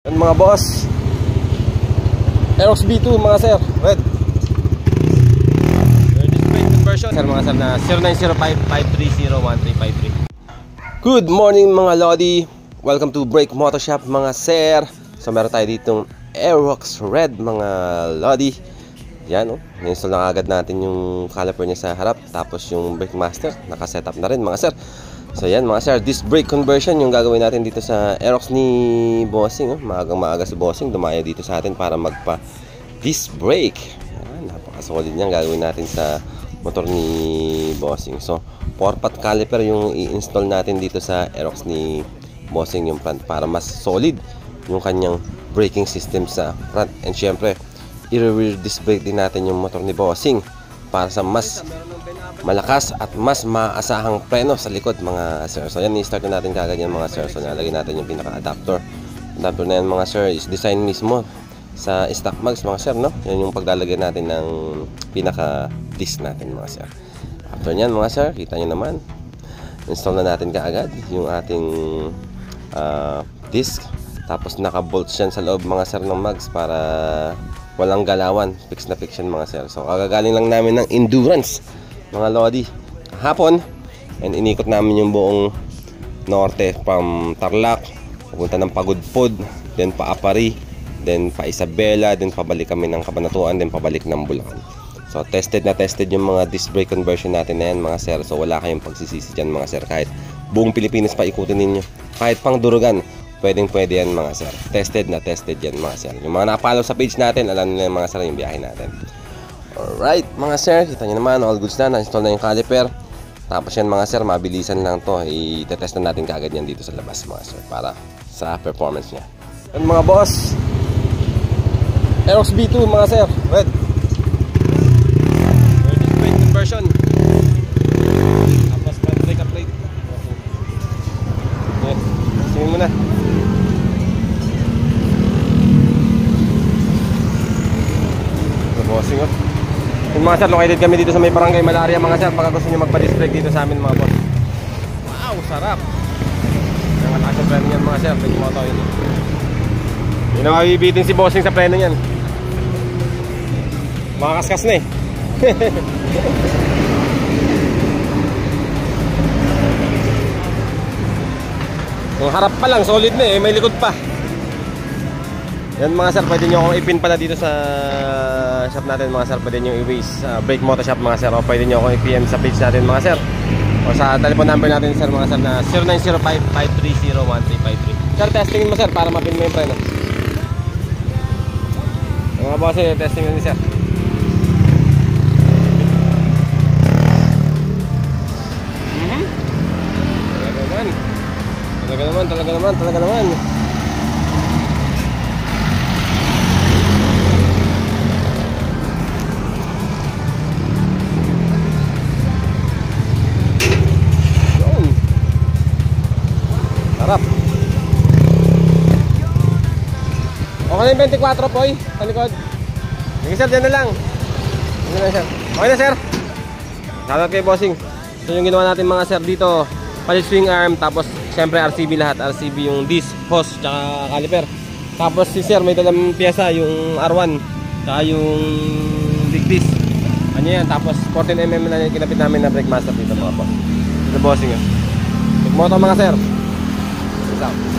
Yan mga boss, Aerox B2 mga sir, red. Display conversion sir mga sir na 0905-530-1353. Good morning mga lodi, welcome to Brake Moto Shop mga sir. So meron tayo ditong Aerox red mga lodi. Yan install na agad natin yung caliper niya sa harap. Tapos yung brake master nakasetup na rin mga sir. So yan mga sir, disc brake conversion yung gagawin natin dito sa Aerox ni Bossing. Maagang-maaga si Bossing dumayo dito sa atin para magpa disc brake. Napaka-solid niyan gagawin natin sa motor ni Bossing. So 4-pot caliper yung i-install natin dito sa Aerox ni Bossing, yung front, para mas solid yung kanyang braking system sa front. And syempre i-rear disc brake din natin yung motor ni Bossing para sa mas malakas at mas maasahang preno sa likod mga sir. So yan, i-start na natin kagad yan mga sir. So nalagay natin yung pinaka-adapter. Adapter na yan mga sir is design mismo sa stock mags mga sir, no? Yan yung paglalagay natin ng pinaka-disc natin mga sir. After nyan mga sir, kita nyo naman, install na natin kaagad yung ating disc. Tapos naka-bolts yan sa loob mga sir ng mags para walang galawan. Fix na fix yan mga sir. So kagagaling lang namin ng endurance mga lodi hapon, and inikot namin yung buong norte from Tarlac papunta ng Pagudpod, then pa Apari, then pa Isabela, then pabalik kami ng Cabanatuan, then pabalik ng Bulacan. So tested na tested yung mga disc brake conversion natin na yan mga sir. So wala kayong pagsisisi dyan mga sir. Kahit buong Pilipinas pa ikutin ninyo, kahit pang Durugan, pwede yan mga sir. Tested na tested yan mga sir. Yung mga napalo sa page natin, alam nila mga sir yung biyahe natin. Alright mga sir, kita nyo naman, all goods na, na-install na yung caliper. Tapos yan mga sir, mabilisan lang to. I-test na natin kaagad yan dito sa labas mga sir, para sa performance nya. Yan mga boss, Aerox B2 mga sir, red. Display conversion. Tapos front brake plate. Okay, singin mo na. Bossing yung mga sir, located kami dito sa may barangay Malaria mga sir, pagka gusto nyo magpa-disc brake dito sa amin mga boss. Wow, sarap. Nakataas yung preno nyan mga sir, pwede mo ito yun. Hindi na mabibitin si Bossing sa preno nyan. Makakaskas na eh. Yung harap pa lang, solid na eh, may likod pa. Yan mga sir, pwede nyo akong ipin pala dito sa shop natin mga sir. Pwede nyo i-waste Brake Moto Shop mga sir, o pwede nyo akong i-PM sa page natin mga sir, o sa telephone number natin sir mga sir na 0905-530-1353. Sir, testingin mo sir para mapin mo yung preno. Mga boss, testing nyo ni sir. Talaga naman. Sarap. Okay na yung 24 po sa likod. Sige sir, dyan na lang. Sir. Okay na sir. Shoutout kay Bossing. So yung ginawa natin mga sir dito, palit swing arm, tapos syempre RCB lahat. RCB yung disc, hose, tsaka caliper. Tapos si sir may dalang pyesa, yung R1 tsaka yung big disc. Ano yan, tapos 14mm na yung kinapit namin na brake master dito mga boss. Dito Bossing. Brake Moto mga sir. Peace out.